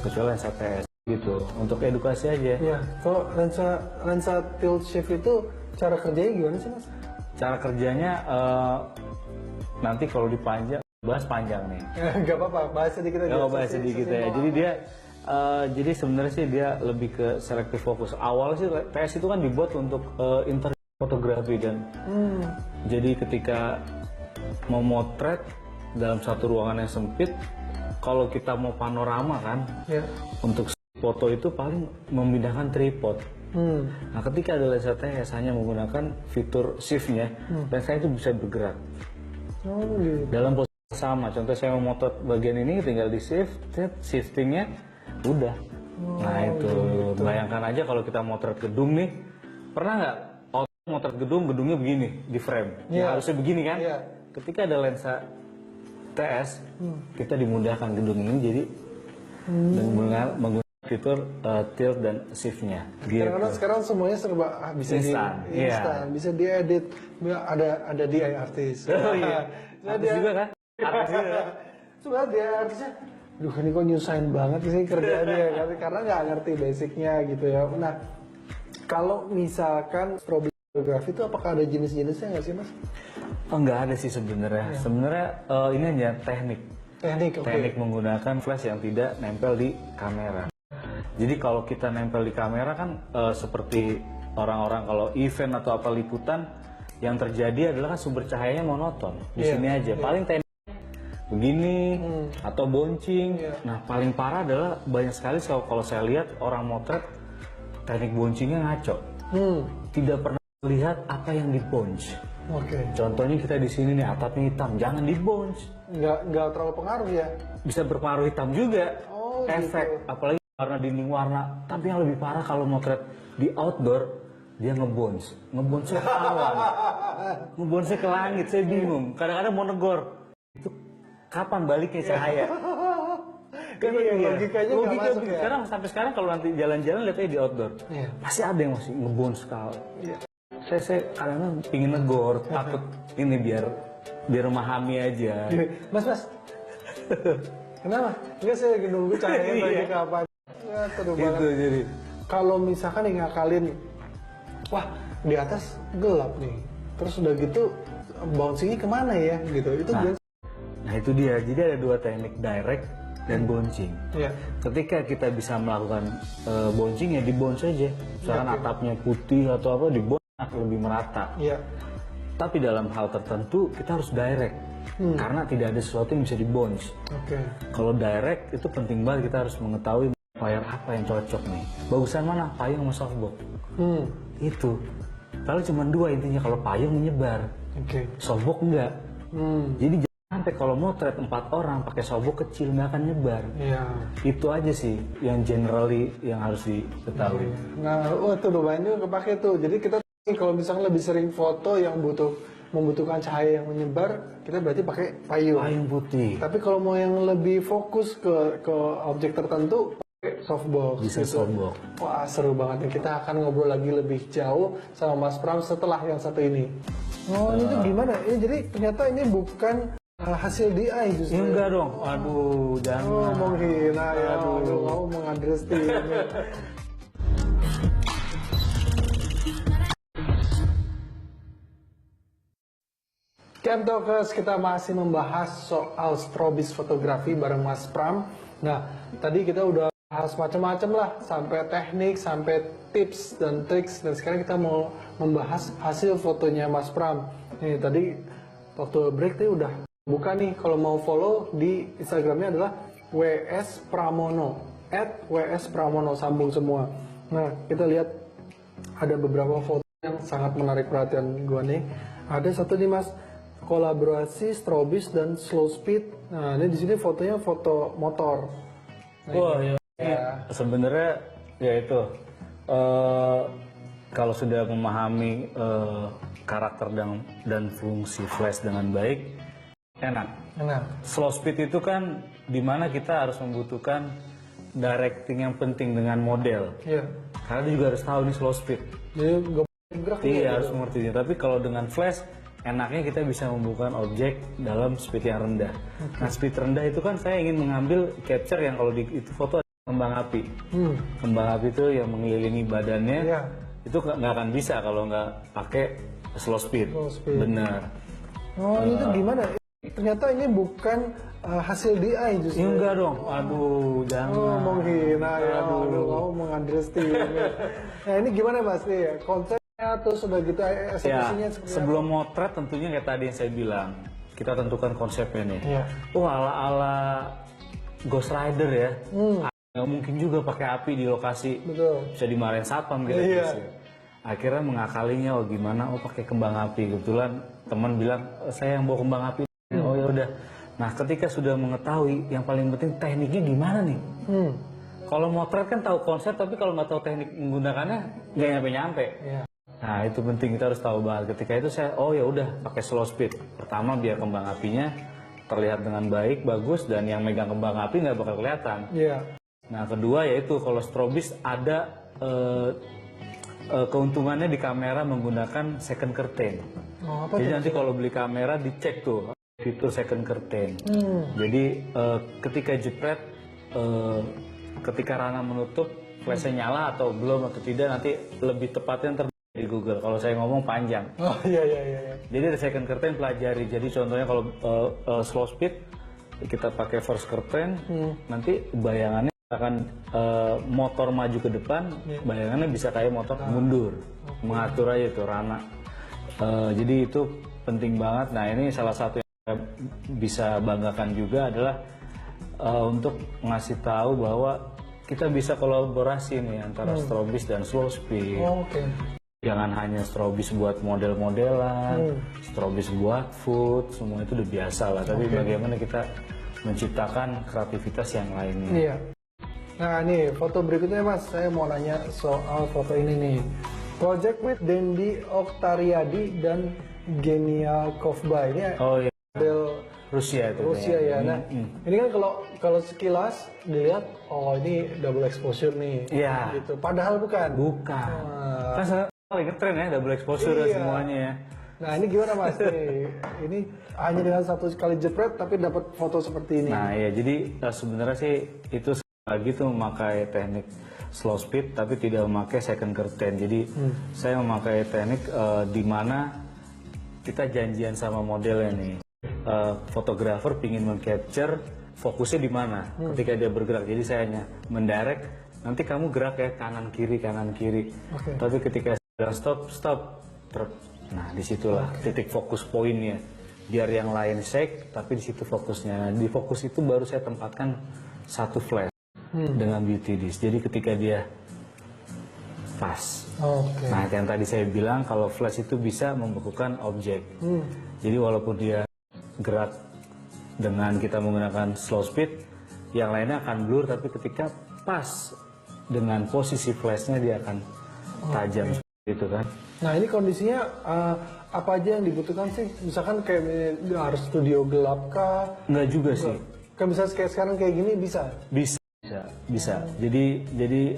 kecuali lensa PS gitu. Untuk edukasi aja. Iya. Kalau lensa tilt shift itu cara kerjanya gimana sih mas? Cara kerjanya nanti kalau dipanjang bahas panjang nih. Gak apa-apa, bahas sedikit aja. Bahas sedikit ya. Jadi dia jadi sebenarnya sih dia lebih ke selective focus. Awalnya sih PS itu kan dibuat untuk interview fotografi dan jadi ketika mau motret dalam satu ruangan yang sempit, kalau kita mau panorama kan, untuk foto itu paling memindahkan tripod. Nah ketika ada lensa TS hanya menggunakan fitur shift-nya, lensa itu bisa bergerak dalam posisi sama. Contoh saya mau motret bagian ini, tinggal di shift, shiftingnya udah. Nah itu bayangkan aja kalau kita motret gedung nih, pernah nggak motret gedungnya begini di frame, harusnya begini kan? Ketika ada lensa TS, kita dimudahkan gedung ini jadi menggunakan fitur tilt dan shift-nya. Karena sekarang semuanya serba bisa instan, bisa diedit, ada DI artis. Artis juga kan? Artis juga. Coba dia artisnya, duh ini kok nyusahin banget sih kerjaannya, karena nggak ngerti basicnya gitu ya. Nah, kalau misalkan strobe fotografi itu apakah ada jenis-jenisnya nggak sih mas? Nggak ada sih sebenarnya. Sebenarnya ini hanya teknik menggunakan flash yang tidak nempel di kamera. Jadi kalau kita nempel di kamera kan seperti orang-orang kalau event atau apa liputan, yang terjadi adalah kan sumber cahayanya monoton. Di sini aja paling teknik begini atau boncing. Nah paling parah adalah banyak sekali kalau saya lihat orang motret teknik boncingnya ngaco. Tidak pernah lihat apa yang di bonch. Contohnya kita di sini nih atapnya hitam, jangan di bonch. Nggak terlalu pengaruh ya? Bisa berpengaruh hitam juga, efek. Apalagi warna dinding warna. Tapi yang lebih parah kalau motret di outdoor, dia ngebonch ke awan, ngebonchnya ke langit. Saya bingung. Kadang-kadang mau negor, itu kapan baliknya cahaya? Kan logikanya nggak masuk ya. Sekarang sampai sekarang kalau nanti jalan-jalan lihat aja di outdoor, Iya. pasti ada yang masih ngebons sekali. Iya. Saya kadang-kadang pingin negor, takut ini biar memahami aja. Mas. Kenapa? Enggak, saya lagi nunggu cahaya lagi kapan. Ya, seru Gitu banget. jadi. Kalau misalkan nih ngakalin, wah di atas gelap nih. Terus udah gitu bouncingnya kemana ya gitu. Itu Nah itu dia. Jadi ada dua teknik, direct dan bouncing. ya. Ketika kita bisa melakukan bouncing ya di bounce aja. Misalkan atapnya putih atau apa di bounce lebih merata. Iya. Tapi dalam hal tertentu kita harus direct. Karena tidak ada sesuatu yang bisa di bounce. Oke. Kalau direct itu penting banget, kita harus mengetahui payung apa yang cocok nih. Bagusan mana? Payung sama softbox. Itu. Kalau cuma dua intinya, kalau payung menyebar, Oke. softbox enggak. Jadi jangan sampai kalau motret 4 orang pakai softbox kecil nggak akan nyebar. Iya. Itu aja sih yang generally yang harus diketahui. Nah, tuh lumayan juga kepake tuh. Jadi kita kalau misalnya lebih sering foto yang membutuhkan cahaya yang menyebar, kita berarti pakai payung. Payung putih. Tapi kalau mau yang lebih fokus ke objek tertentu, pakai softbox. Bisa softbox. Wah, seru banget nih. Kita akan ngobrol lagi lebih jauh sama Mas Pram setelah yang satu ini. Oh, ini tuh gimana? Jadi ternyata ini bukan hasil DI justru. Enggak dong. Aduh, jangan. Oh, menghina ya. Aduh, kamu mengunderestimate. Camtalkers, kita masih membahas soal strobis fotografi bareng Mas Pram. Nah, tadi kita udah bahas macam-macam lah, sampai teknik, sampai tips dan triks. Dan sekarang kita mau membahas hasil fotonya Mas Pram. Nih, tadi waktu break tadi udah buka nih, kalau mau follow di Instagramnya adalah WS Pramono, @WS Pramono, sambung semua. Nah, kita lihat ada beberapa foto yang sangat menarik perhatian gua nih. Ada satu nih Mas, kolaborasi strobis dan slow speed. Nah, ini di sini fotonya foto motor. Nah, Wah, ya. Sebenarnya ya itu kalau sudah memahami karakter dan fungsi flash dengan baik, enak. Nah, Slow speed itu kan dimana kita harus membutuhkan directing yang penting dengan model. iya. Karena dia juga harus tahu nih slow speed. Jadi gerak Iya harus mengerti. Tapi kalau dengan flash, enaknya kita bisa membuka objek dalam speed yang rendah. Nah speed rendah itu kan saya ingin mengambil capture yang kalau di itu foto ada kembang api. Kembang api itu yang mengelilingi badannya. Iya. Itu nggak akan bisa kalau nggak pakai slow speed. Slow speed. Benar. Oh, ini tuh gimana? Ternyata ini bukan hasil DI justru. Enggak dong. Aduh, jangan. Oh, menghina ya. Aduh, kamu mengunderestimate. Nah, ini gimana Mas nih? Konsepnya terus udah gitu Ya, eksekusinya seperti sebelum motret tentunya kayak tadi yang saya bilang, kita tentukan konsepnya nih. Iya. Wah, ala Ghost Rider ya. Nggak mungkin juga pakai api di lokasi. Betul. Bisa dimarahin satpam gitu. Iya. Akhirnya mengakalinya, oh gimana? Oh pakai kembang api. Kebetulan teman bilang, saya yang bawa kembang api. Oh ya udah. Nah, ketika sudah mengetahui, yang paling penting tekniknya gimana nih? Kalau motret kan tahu konsep, tapi kalau nggak tahu teknik menggunakannya, nggak nyampe-nyampe. Iya. Nah, itu penting, kita harus tahu banget. Ketika itu saya, oh ya udah, pakai slow speed. Pertama, biar kembang apinya terlihat dengan baik, bagus, dan yang megang kembang api nggak bakal kelihatan. Iya. Nah, kedua yaitu kalau strobis ada keuntungannya di kamera menggunakan second curtain. Oh, apa Jadi tuh? nanti kalau beli kamera dicek tuh fitur second curtain. Jadi ketika jepret, ketika Rana menutup, flashnya nyala atau belum atau tidak, nanti lebih tepatnya di Google. Kalau saya ngomong panjang. Oh iya iya iya. Jadi ada second curtain, pelajari. Jadi contohnya kalau slow speed kita pakai first curtain, nanti bayangannya akan motor maju ke depan, bayangannya bisa kayak motor mundur. Mengatur aja itu Rana. Jadi itu penting banget. Nah ini salah satu yang saya bisa banggakan juga adalah untuk ngasih tahu bahwa kita bisa kolaborasi nih antara strobis dan slow speed. Oh, oke. Jangan hanya strobis buat model-modelan, strobis buat food, semua itu udah biasa lah. Tapi bagaimana kita menciptakan kreativitas yang lainnya. Iya. Nah nih foto berikutnya Mas, saya mau nanya soal foto ini nih. Project with Dendi Oktariadi dan Genial Kofba. Ini Oh iya. model Rusia itu. Rusia ya. Nah, ini kan kalau sekilas dilihat, oh ini double exposure nih. Iya. Gitu. Padahal bukan. Bukan. Kan sekarang lagi ngetren ya double exposure Iya. semuanya ya. Nah ini gimana Mas? Ini hanya dengan satu kali jepret tapi dapat foto seperti ini. Nah ya, jadi sebenarnya sih itu lagi tuh memakai teknik slow speed tapi tidak memakai second curtain. Jadi saya memakai teknik di mana kita janjian sama modelnya nih. Fotografer pingin meng-capture fokusnya di mana ketika dia bergerak. Jadi saya hanya mendirect, nanti kamu gerak ya kanan kiri. Oke. Tapi ketika saya stop, nah disitulah titik fokus poinnya. Biar yang lain shake, tapi di situ fokusnya. Nah, di fokus itu baru saya tempatkan satu flash dengan beauty disk. Jadi ketika dia fast. Oke. Nah, yang tadi saya bilang kalau flash itu bisa membekukan objek. Jadi walaupun dia gerak dengan kita menggunakan slow speed, yang lainnya akan blur, tapi ketika pas dengan posisi flashnya dia akan tajam gitu kan. Nah ini kondisinya apa aja yang dibutuhkan sih? Misalkan kayak harus studio gelap kah? Enggak juga sih. Kan bisa kayak sekarang kayak gini bisa? Bisa. Jadi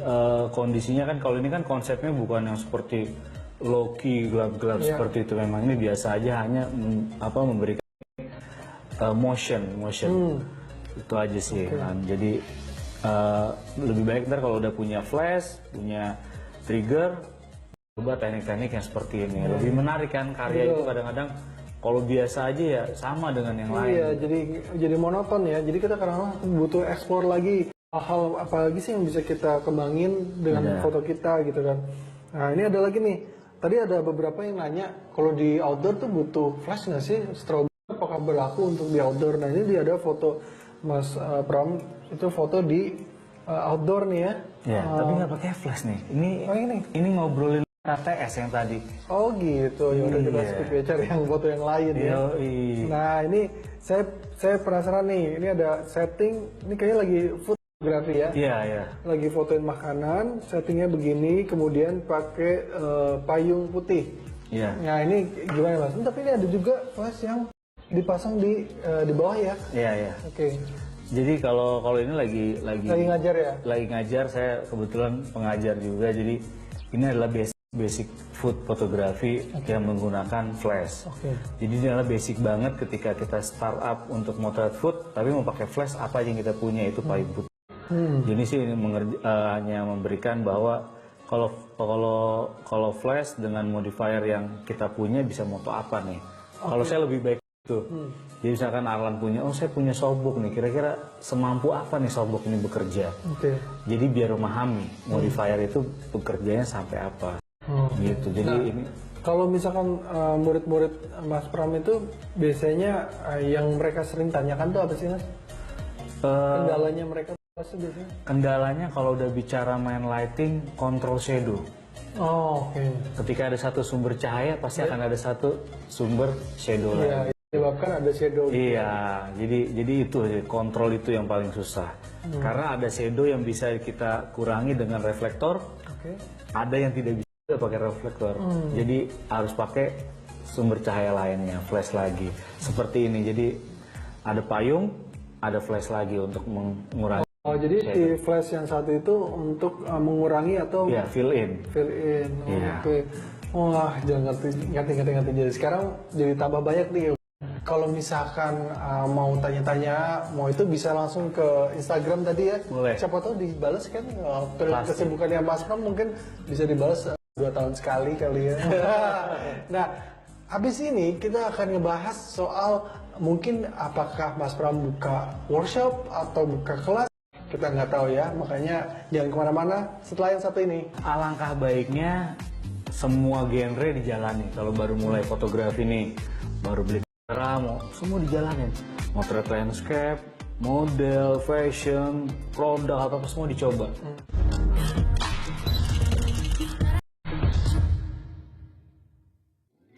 kondisinya kan kalau ini kan konsepnya bukan yang seperti low key gelap-gelap seperti itu. Memang ini biasa aja, hanya memberikan motion itu aja sih. Kan. Jadi lebih baik ntar kalau udah punya flash, punya trigger, coba teknik-teknik yang seperti ini. Lebih menarik kan, karya itu kadang-kadang kalau biasa aja ya sama dengan yang lain. Iya, jadi monoton ya. Jadi kita kadang-kadang butuh explore lagi hal apa lagi sih yang bisa kita kembangin dengan foto kita gitu kan. Nah ini ada lagi nih. Tadi ada beberapa yang nanya kalau di outdoor tuh butuh flash nggak sih? Strobe apakah berlaku untuk di outdoor? Nah ini dia ada foto Mas Pram, itu foto di outdoor nih ya. Ya, tapi nggak pakai flash nih. Ini ngobrolin KTS yang tadi. Oh gitu, ya udah kita skip ya, cari yang foto yang lain ya. Nah ini saya penasaran nih, ini ada setting, ini kayaknya lagi fotografi ya. Iya. Lagi fotoin makanan, settingnya begini, kemudian pakai payung putih. Iya. Nah ini gimana Mas? Tapi ini ada juga flash yang dipasang di bawah ya. Iya. Oke. Jadi kalau ini lagi ngajar ya? Lagi ngajar, saya kebetulan pengajar juga. Jadi ini adalah basic food fotografi yang menggunakan flash. Oke. Jadi ini adalah basic banget ketika kita startup untuk motret food, tapi mau pakai flash apa aja yang kita punya itu payung putih. Jadi sih ini hanya memberikan bahwa kalau flash dengan modifier yang kita punya bisa moto apa nih. Kalau saya lebih baik itu. Jadi misalkan Arlan punya, saya punya softbox nih, kira-kira semampu apa nih softbox ini bekerja. Jadi biar memahami modifier itu bekerjanya sampai apa. Gitu. Jadi ini kalau misalkan murid-murid Mas Pram itu biasanya yang mereka sering tanyakan tuh apa sih Mas? Kendalanya mereka apa sih biasanya? Kendalanya kalau udah bicara main lighting, control shadow. Oh, oke. Ketika ada satu sumber cahaya, pasti akan ada satu sumber shadow lain. Menyebabkan ada shadow. Iya, jadi itu kontrol itu yang paling susah. Karena ada shadow yang bisa kita kurangi dengan reflektor, ada yang tidak bisa pakai reflektor. Jadi harus pakai sumber cahaya lainnya, flash lagi. Seperti ini. Jadi ada payung, ada flash lagi untuk mengurangi. Oh, jadi si flash yang satu itu untuk mengurangi atau fill in. Oke. Wah, jangan ngerti. Jadi sekarang jadi tambah banyak nih. Kalau misalkan mau tanya-tanya, mau itu bisa langsung ke Instagram tadi ya. Boleh. Siapa tahu dibalas kan. Kesibukannya Mas Pram mungkin bisa dibalas 2 tahun sekali kali ya. Nah, habis ini kita akan ngebahas soal mungkin apakah Mas Pram buka workshop atau buka kelas. Kita nggak tahu ya, makanya jangan kemana-mana setelah yang satu ini. Alangkah baiknya semua genre dijalani. Kalau baru mulai fotografi nih, baru beli kamera, semua dijalanin. Motret landscape, model, fashion, produk, apa semua dicoba.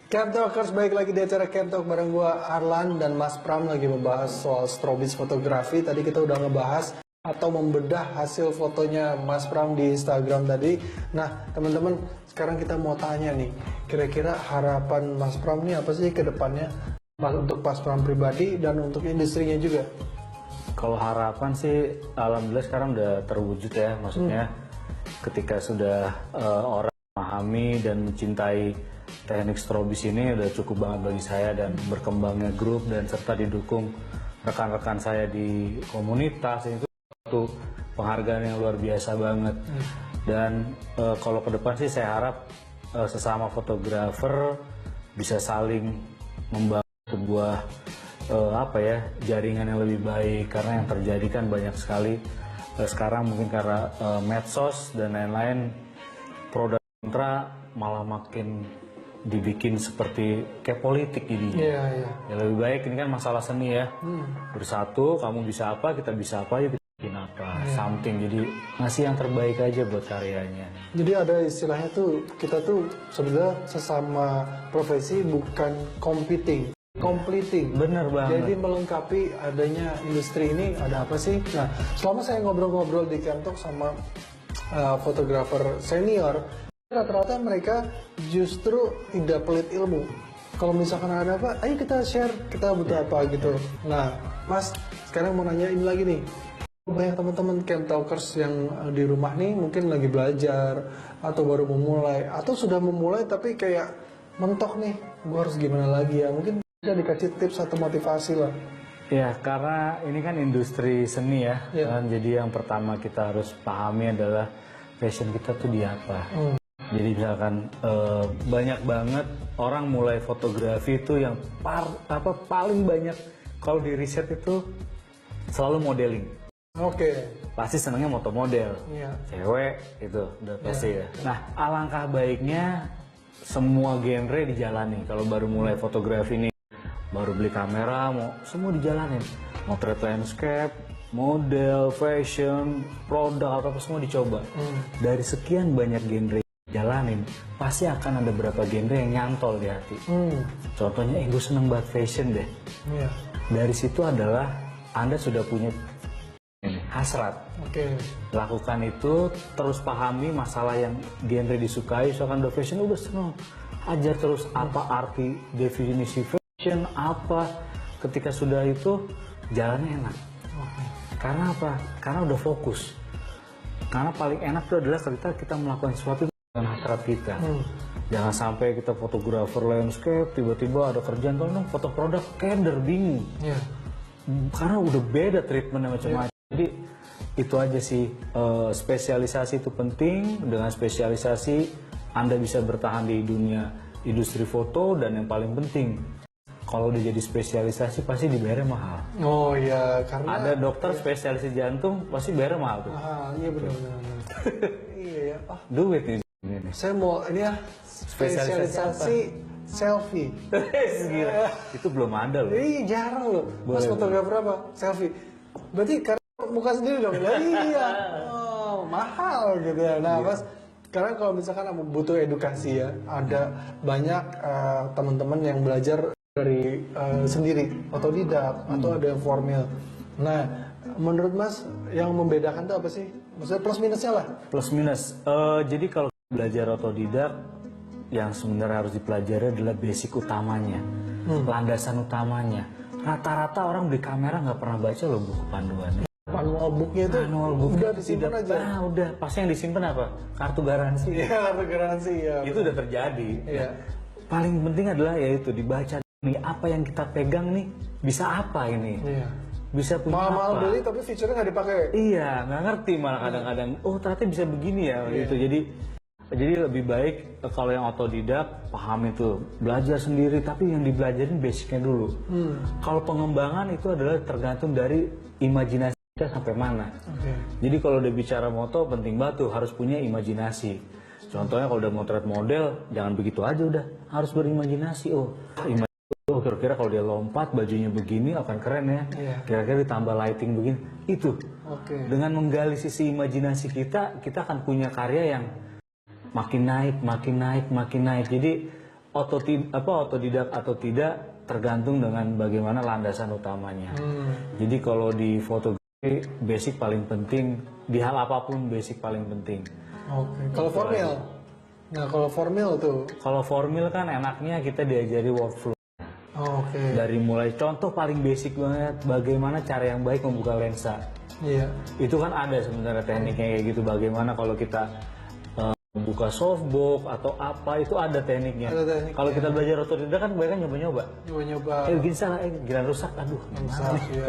Camp Talkers, balik lagi di acara Camp Talk bareng gua Arlan dan Mas Pram lagi membahas soal strobis fotografi. Tadi kita udah ngebahas atau membedah hasil fotonya Mas Pram di Instagram tadi. Nah, teman-teman, sekarang kita mau tanya nih, kira-kira harapan Mas Pram nih apa sih ke depannya? untuk pasaran pribadi dan untuk industrinya juga. Kalau harapan sih, alhamdulillah sekarang udah terwujud ya. Maksudnya ketika sudah orang memahami dan mencintai teknik strobis ini udah cukup banget bagi saya, dan berkembangnya grup dan serta didukung rekan-rekan saya di komunitas, itu satu penghargaan yang luar biasa banget. Dan kalau ke depan sih saya harap sesama fotografer bisa saling membangun sebuah jaringan yang lebih baik, karena yang terjadi kan banyak sekali sekarang mungkin karena medsos dan lain-lain, pro dan kontra malah makin dibikin seperti kayak politik jadi. Ya lebih baik, ini kan masalah seni ya, bersatu, kamu bisa apa, kita bisa apa, ya kita bikin apa, something, jadi ngasih yang terbaik aja buat karyanya. Jadi ada istilahnya tuh, kita tuh sebenarnya sesama profesi bukan competing, completing. Bener banget. Jadi melengkapi adanya industri ini ada apa sih? Nah, selama saya ngobrol-ngobrol di Kentok sama fotografer senior, rata-rata mereka justru tidak pelit ilmu. Kalau misalkan ada apa, ayo kita share, kita butuh apa gitu. Nah, Mas, sekarang mau nanya ini lagi nih. Banyak teman-teman Kentokers yang di rumah nih mungkin lagi belajar atau baru memulai atau sudah memulai tapi kayak mentok nih, gua harus gimana lagi ya? Mungkin bisa dikasih tips atau motivasi lah. Ya, karena ini kan industri seni ya, kan? Jadi yang pertama kita harus pahami adalah passion kita tuh di apa. Jadi misalkan banyak banget orang mulai fotografi itu yang paling banyak kalau di riset itu selalu modeling. Pasti senangnya moto model, cewek itu udah pasti ya. Nah, alangkah baiknya semua genre dijalani. Kalau baru mulai fotografi nih, baru beli kamera, mau semua dijalanin. Motret landscape, model, fashion, produk, apa semua dicoba. Dari sekian banyak genre jalanin, pasti akan ada beberapa genre yang nyantol di hati. Contohnya, gue seneng banget fashion deh. Dari situ adalah Anda sudah punya hasrat. Lakukan itu, terus pahami masalah yang genre disukai. Misalkan udah fashion, udah seneng, ajar terus apa arti definisi fashion, apa. Ketika sudah itu, jalannya enak. Karena apa? Karena udah fokus. Karena paling enak itu adalah ketika kita melakukan sesuatu dengan hasrat kita. Jangan sampai kita fotografer landscape, tiba-tiba ada kerjaan, tolong foto produk, keder, bingung. Karena udah beda treatmentnya macam-macam. Jadi itu aja sih, spesialisasi itu penting. Dengan spesialisasi Anda bisa bertahan di dunia industri foto, dan yang paling penting, kalau udah jadi spesialisasi pasti dibayarnya mahal. Karena ada dokter spesialisasi jantung pasti bayarnya mahal tuh. Iya benar-benar. Iya ya. Duit nih. Saya mau ini ya, spesialisasi selfie. Gila. Itu belum ada loh. Iya, jarang loh. Mas fotografer apa? Selfie. Berarti karena muka sendiri dong. Iya. Mahal gitu ya. Nah, Mas, karena kalau misalkan butuh edukasi ya, ada banyak teman-teman yang belajar dari sendiri, otodidak, atau ada yang formal. Nah, menurut Mas, yang membedakan itu apa sih? Maksudnya plus minusnya lah. Plus minus. Jadi kalau belajar otodidak, yang sebenarnya harus dipelajari adalah basic utamanya, landasan utamanya. Rata-rata orang beli kamera nggak pernah baca loh buku panduannya. Manual booknya itu udah disimpan aja. Udah. Pasti yang disimpan apa? Kartu garansi. Iya, kartu garansi ya. Itu udah terjadi. Iya. Paling penting adalah yaitu dibaca nih, apa yang kita pegang nih bisa apa ini. Iya. Bisa punya mahal-mahal apa? beli tapi fiturnya nggak dipakai. Iya, nggak ngerti malah kadang-kadang. Oh, ternyata bisa begini ya gitu. Jadi lebih baik kalau yang otodidak, paham itu, belajar sendiri, tapi yang dibelajarin basicnya dulu. Kalau pengembangan itu adalah tergantung dari imajinasi kita sampai mana. Jadi kalau udah bicara moto, penting banget tuh harus punya imajinasi. Contohnya kalau udah motret model, jangan begitu aja udah, harus berimajinasi. Kira-kira kalau dia lompat, bajunya begini akan keren ya. Kira-kira ditambah lighting begini, itu. Dengan menggali sisi imajinasi kita akan punya karya yang makin naik. Jadi otodidak atau tidak tergantung dengan bagaimana landasan utamanya. Jadi kalau di fotografi basic paling penting, di hal apapun basic paling penting. Kalau formal? Nah, kalau formal tuh? Kalau formal kan enaknya kita diajari workflow. Oke. Dari mulai contoh paling basic banget, bagaimana cara yang baik membuka lensa. Iya. Itu kan ada sebenarnya tekniknya kayak gitu. Bagaimana kalau kita membuka softbox atau apa, itu ada tekniknya. Ada tekniknya. Kalau kita belajar otodidak kan banyak nyoba-nyoba. Nyoba-nyoba. Gini salah, gila rusak, aduh. Bisa, ya.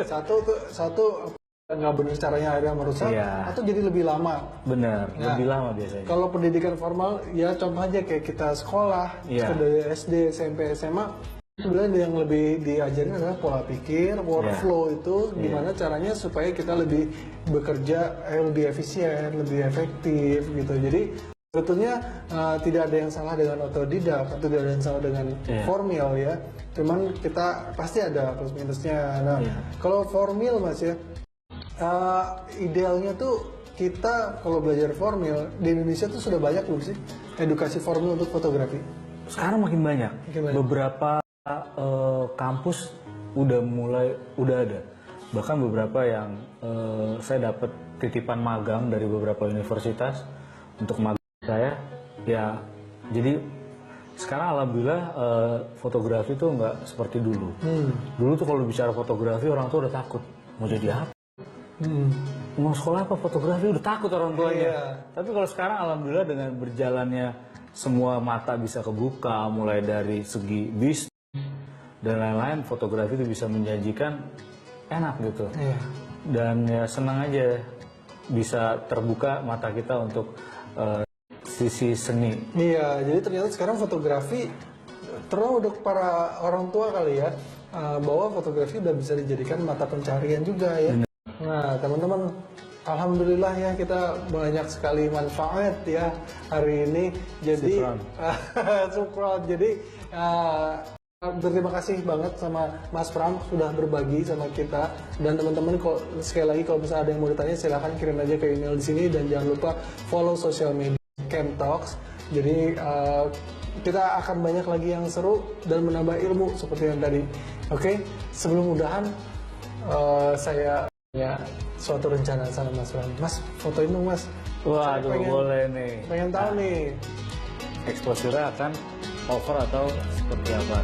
Satu nggak benar caranya akhirnya merusak, Iya. atau jadi lebih lama. Bener, Nah, lebih lama biasanya. Kalau pendidikan formal, ya contoh aja kayak kita sekolah, Iya. dari SD, SMP, SMA, sebenarnya yang lebih diajarin adalah pola pikir, workflow itu gimana caranya supaya kita lebih bekerja lebih efisien, lebih efektif gitu. Jadi sebetulnya tidak ada yang salah dengan otodidak, atau tidak ada yang salah dengan formal ya. Cuman kita pasti ada plus minusnya. Nah, kalau formal Mas ya, idealnya tuh kita kalau belajar formal di Indonesia tuh sudah banyak belum sih edukasi formal untuk fotografi? Sekarang makin banyak. Beberapa kampus udah ada. Bahkan beberapa yang saya dapat titipan magang dari beberapa universitas untuk magang saya. Ya, jadi sekarang alhamdulillah fotografi tuh nggak seperti dulu. Dulu tuh kalau bicara fotografi orang tua udah takut mau jadi apa. Mau sekolah apa fotografi udah takut orang tuanya. Tapi kalau sekarang alhamdulillah dengan berjalannya semua mata bisa kebuka, mulai dari segi bisnis dan lain-lain, fotografi itu bisa menjanjikan enak gitu. Dan ya senang aja bisa terbuka mata kita untuk sisi seni. Iya, jadi ternyata sekarang fotografi terutama untuk para orang tua kali ya, bahwa fotografi udah bisa dijadikan mata pencarian juga ya. Nah, teman-teman, alhamdulillah ya kita banyak sekali manfaat ya hari ini. Jadi, syukron. Jadi berterima kasih banget sama Mas Pram sudah berbagi sama kita, dan teman-teman kok sekali lagi kalau misalnya ada yang mau ditanya silahkan kirim aja ke email di sini, dan jangan lupa follow sosial media Chemtalks. Jadi kita akan banyak lagi yang seru dan menambah ilmu seperti yang tadi. Oke, sebelum udahan saya punya suatu rencana sama Mas Pram. Mas, fotoin dong Mas. Waduh, boleh nih. Pengen tahu nih Exposure akan over atau seperti apa?